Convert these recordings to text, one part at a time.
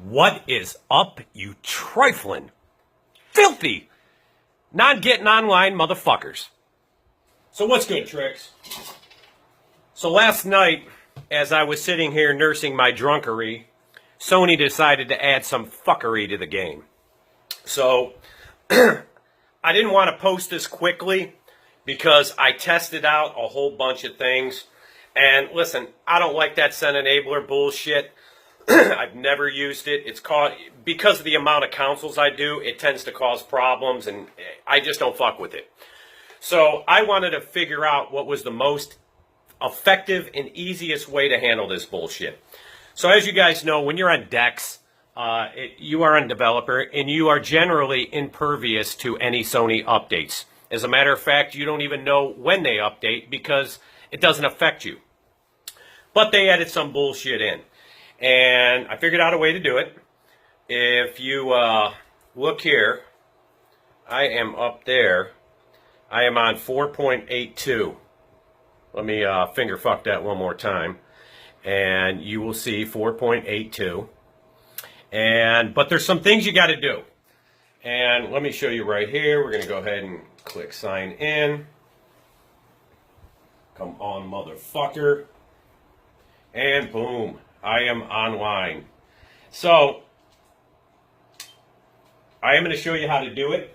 What is up, you trifling, filthy, non-getting online motherfuckers? So what's good, Tricks? So last night, as I was sitting here nursing my drunkery, Sony decided to add some fuckery to the game. So I didn't want to post this quickly because I tested out a whole bunch of things. And listen, I don't like that send enabler bullshit. I've never used it. It's because of the amount of consoles I do, it tends to cause problems, and I just don't fuck with it. So I wanted to figure out what was the most effective and easiest way to handle this bullshit. So as you guys know, when you're on DeX, you are a developer, and you are generally impervious to any Sony updates. As a matter of fact, you don't even know when they update because it doesn't affect you. But they added some bullshit in. And I figured out a way to do it. If you look here, I am up there. I am on 4.82. Let me finger fuck that one more time. And you will see 4.82. But there's some things you got to do. And let me show you right here. We're going to go ahead and click sign in. Come on, motherfucker. And boom. I am online. So, I am going to show you how to do it.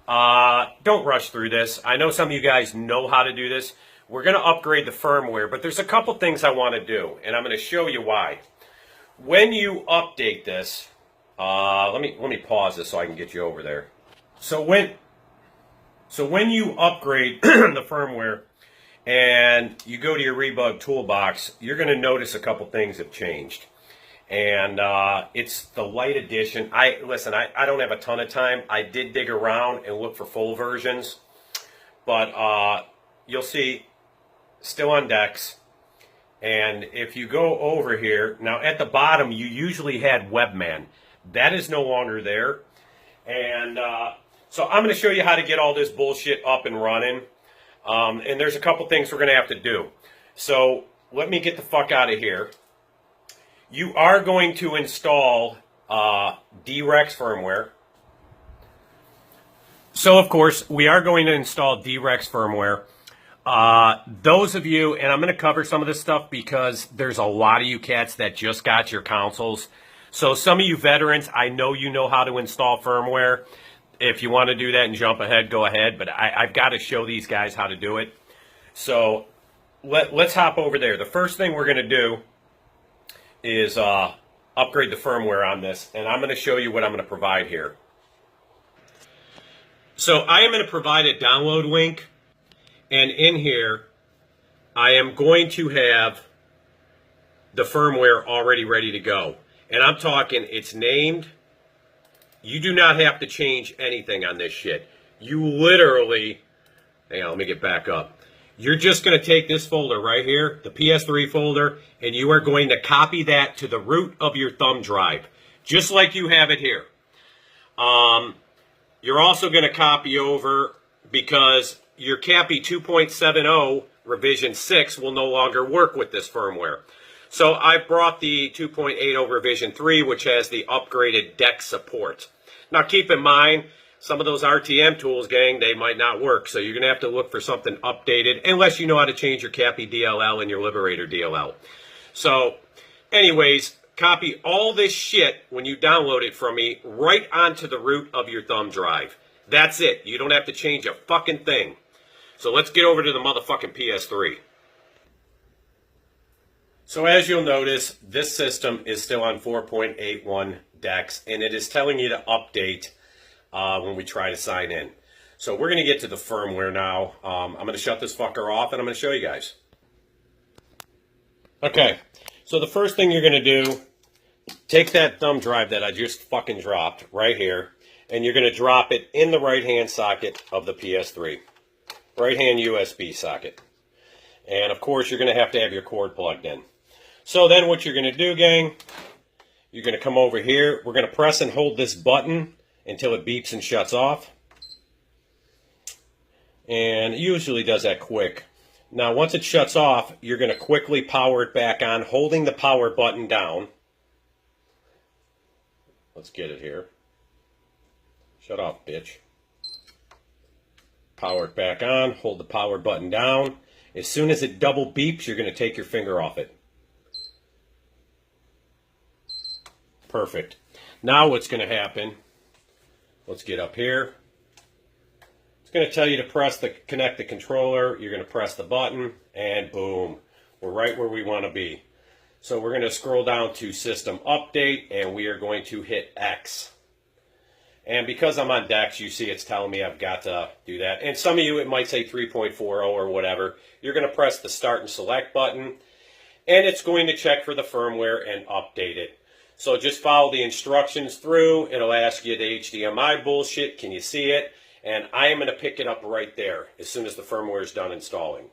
Don't rush through this. I know some of you guys know how to do this. We're going to upgrade the firmware, but there's a couple things I want to do, and I'm going to show you why. When you update this, let me pause this so I can get you over there. So when you upgrade the firmware, and you go to your REBUG toolbox, you're going to notice a couple things have changed. And it's the light edition. I don't have a ton of time. I did dig around and look for full versions. But you'll see, still on DeX. And if you go over here, now at the bottom, you usually had WEBMAN. That is no longer there. And so I'm going to show you how to get all this bullshit up and running. And there's a couple things we're going to have to do. So let me get the fuck out of here. You are going to install DREX firmware. So, of course, we are going to install DREX firmware. Those of you, and I'm going to cover some of this stuff because there's a lot of you cats that just got your consoles. So some of you veterans, I know you know how to install firmware. If you want to do that and jump ahead, go ahead. But I've got to show these guys how to do it. So let's hop over there. The first thing we're going to do is upgrade the firmware on this. And I'm going to show you what I'm going to provide here. So I am going to provide a download link. And in here, I am going to have the firmware already ready to go. And I'm talking, it's named. You do not have to change anything on this shit. You literally, hang on, let me get back up. You're just going to take this folder right here, the PS3 folder, and you are going to copy that to the root of your thumb drive, just like you have it here. You're also going to copy over, because your CCAPI 2.70 revision 6 will no longer work with this firmware. So I brought the 2.80 revision 3, which has the upgraded DeX support. Now keep in mind, some of those RTM tools, gang, they might not work. So you're going to have to look for something updated, unless you know how to change your CCAPI DLL and your Liberator DLL. So anyways, copy all this shit when you download it from me right onto the root of your thumb drive. That's it. You don't have to change a fucking thing. So let's get over to the motherfucking PS3. So as you'll notice, this system is still on 4.81 DeX, and it is telling you to update when we try to sign in. So we're going to get to the firmware now. I'm going to shut this fucker off, and I'm going to show you guys. Okay, so the first thing you're going to do, take that thumb drive that I just fucking dropped right here, and you're going to drop it in the right-hand socket of the PS3. Right-hand USB socket. And, of course, you're going to have your cord plugged in. So then what you're going to do, gang, you're going to come over here. We're going to press and hold this button until it beeps and shuts off. And it usually does that quick. Now, once it shuts off, you're going to quickly power it back on, holding the power button down. Let's get it here. Shut off, bitch. Power it back on. Hold the power button down. As soon as it double beeps, you're going to take your finger off it. Perfect. Now what's going to happen, let's get up here. It's going to tell you to connect the controller. You're going to press the button, and boom. We're right where we want to be. So we're going to scroll down to System Update, and we are going to hit X. And because I'm on DeX, you see it's telling me I've got to do that. And some of you, it might say 3.40 or whatever. You're going to press the Start and Select button, and it's going to check for the firmware and update it. So just follow the instructions through. It'll ask you the HDMI bullshit. Can you see it? And I am going to pick it up right there as soon as the firmware is done installing.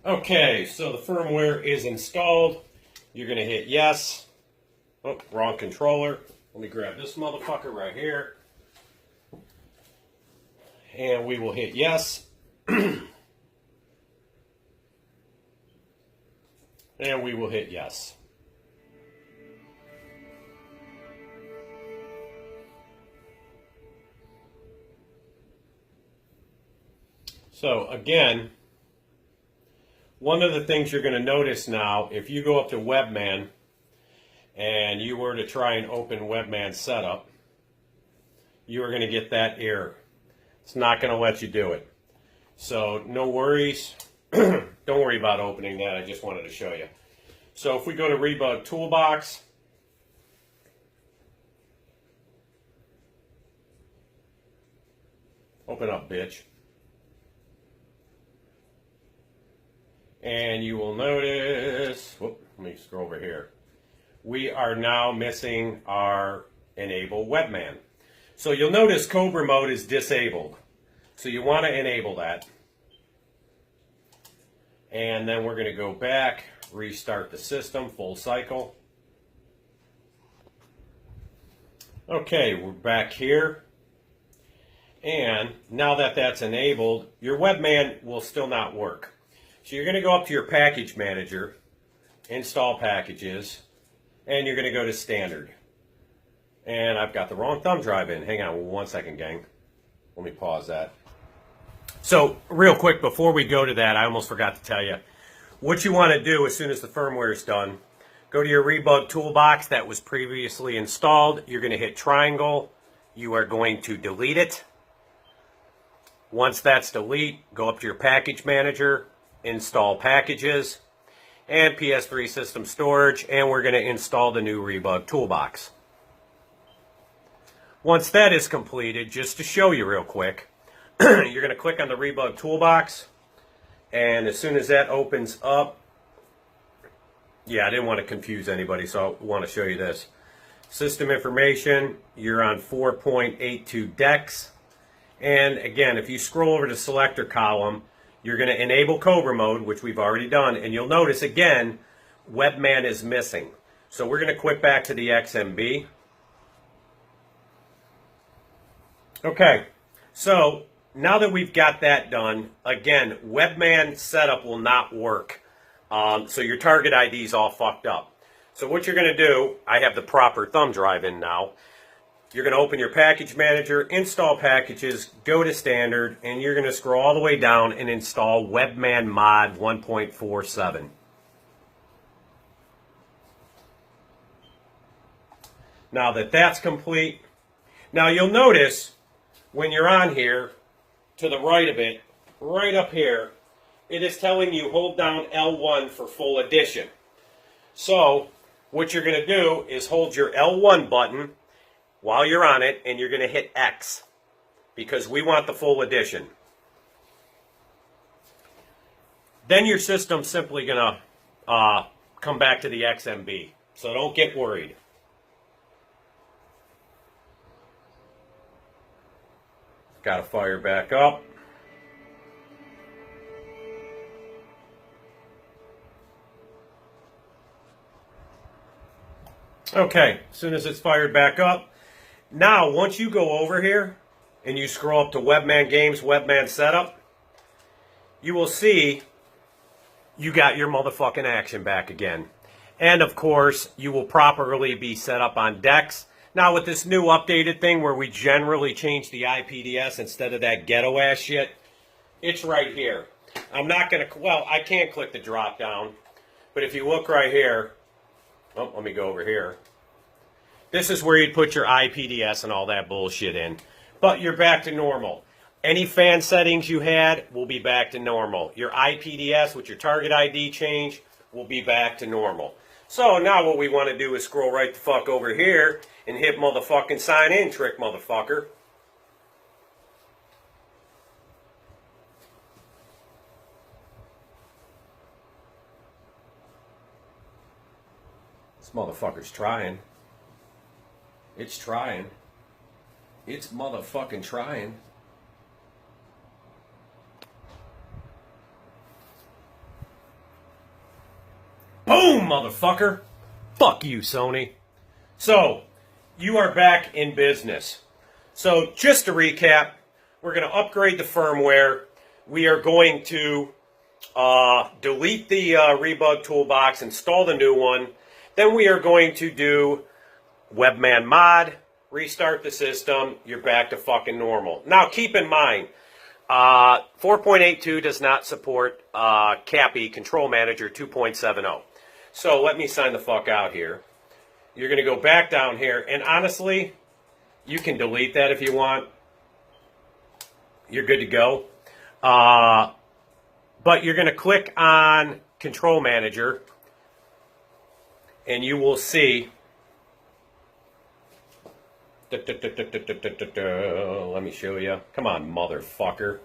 Okay, so the firmware is installed. You're going to hit yes. Oh, wrong controller. Let me grab this motherfucker right here. And we will hit yes. And we will hit yes. So again, one of the things you're going to notice now, if you go up to WEBMAN and you were to try and open WEBMAN setup, you are going to get that error. It's not going to let you do it. So no worries. Don't worry about opening that. I just wanted to show you. So if we go to REBUG TOOLBOX, open up, bitch. And you will notice, whoop, let me scroll over here. We are now missing our Enable WEBMAN. So you'll notice Cobra mode is disabled. So you want to enable that. And then we're going to go back, restart the system, full cycle. Okay, we're back here. And now that that's enabled, your WEBMAN will still not work. So you're going to go up to your package manager, install packages, and you're going to go to standard. And I've got the wrong thumb drive in. Hang on 1 second, gang. Let me pause that. So real quick, before we go to that, I almost forgot to tell you. What you want to do as soon as the firmware is done, go to your REBUG toolbox that was previously installed. You're going to hit triangle. You are going to delete it. Once that's delete, go up to your package manager, install packages, and PS3 system storage, and we're going to install the new REBUG toolbox. Once that is completed, just to show you real quick, you're going to click on the REBUG toolbox, and as soon as that opens up, yeah, I didn't want to confuse anybody, so I want to show you this. System information, you're on 4.82 DeX, and again, if you scroll over to selector column, you're going to enable Cobra mode, which we've already done, and you'll notice again, WEBMAN is missing. So we're going to quit back to the XMB. Okay, so now that we've got that done, again, WEBMAN setup will not work. So your target ID is all fucked up. So what you're going to do, I have the proper thumb drive in now. You're going to open your package manager, install packages, go to standard, and you're going to scroll all the way down and install WEBMAN Mod 1.47. Now that that's complete, now you'll notice when you're on here, to the right of it, right up here, it is telling you hold down L1 for full edition. So what you're going to do is hold your L1 button while you're on it, and you're going to hit X, because we want the full edition. Then your system's simply going to come back to the XMB, so don't get worried. Got to fire back up. Okay, as soon as it's fired back up, now once you go over here and you scroll up to WEBMAN Games, WEBMAN Setup, you will see you got your motherfucking action back again. And of course, you will properly be set up on DeX. Now with this new updated thing where we generally change the IPDS instead of that ghetto ass shit, it's right here. I'm not going to, well, I can't click the drop down, but if you look right here, oh, let me go over here. This is where you'd put your IPDS and all that bullshit in. But you're back to normal. Any fan settings you had will be back to normal. Your IPDS with your target ID change will be back to normal. So now what we want to do is scroll right the fuck over here and hit motherfucking sign in, trick motherfucker. This motherfucker's trying. It's trying. It's motherfucking trying. Boom, motherfucker. Fuck you, Sony. So, you are back in business. So, just to recap, we're going to upgrade the firmware. We are going to delete the REBUG toolbox, install the new one. Then we are going to do WEBMAN mod, restart the system. You're back to fucking normal. Now, keep in mind, 4.82 does not support CCAPI Control Manager 2.70. So let me sign the fuck out here. You're going to go back down here, and honestly, you can delete that if you want. You're good to go. But you're going to click on Control Manager, and you will see. Let me show you. Come on, motherfucker.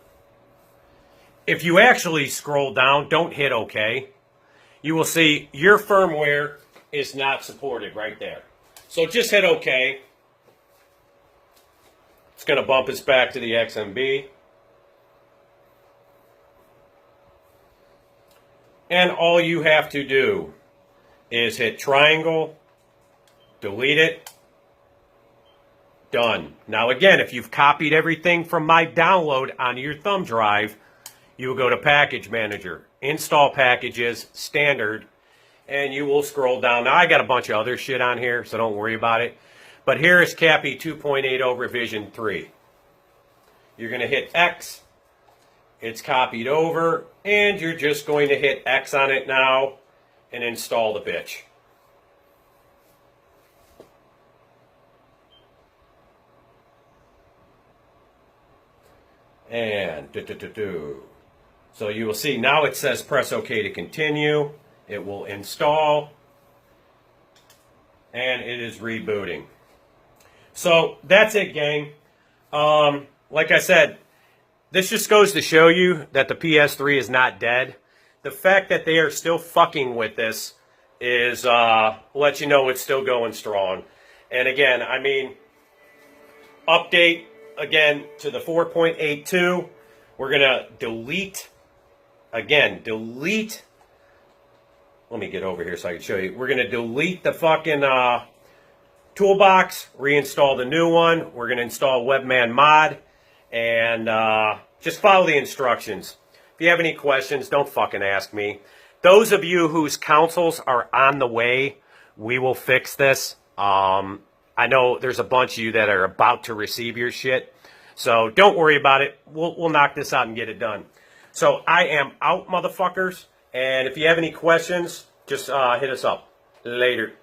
If you actually scroll down, don't hit OK. You will see your firmware is not supported right there. So just hit OK. It's going to bump us back to the XMB. And all you have to do is hit triangle, delete it, done. Now again, if you've copied everything from my download onto your thumb drive, you will go to Package Manager, Install Packages, Standard, and you will scroll down. Now I got a bunch of other shit on here, so don't worry about it. But here is CCAPI 2.80 Revision 3. You're going to hit X. It's copied over, and you're just going to hit X on it now and install the bitch. And so you will see now it says press OK to continue. It will install, and it is rebooting. So that's it, gang. Like I said, this just goes to show you that the PS3 is not dead. The fact that they are still fucking with this is let you know it's still going strong. And again, I mean, update again to the 4.82. We're going to delete. Let me get over here so I can show you. We're going to delete the fucking toolbox, reinstall the new one. We're going to install WEBMAN mod, and just follow the instructions. If you have any questions, don't fucking ask me. Those of you whose consoles are on the way, we will fix this. I know there's a bunch of you that are about to receive your shit, so don't worry about it. We'll knock this out and get it done. So I am out, motherfuckers. And if you have any questions, just hit us up. Later.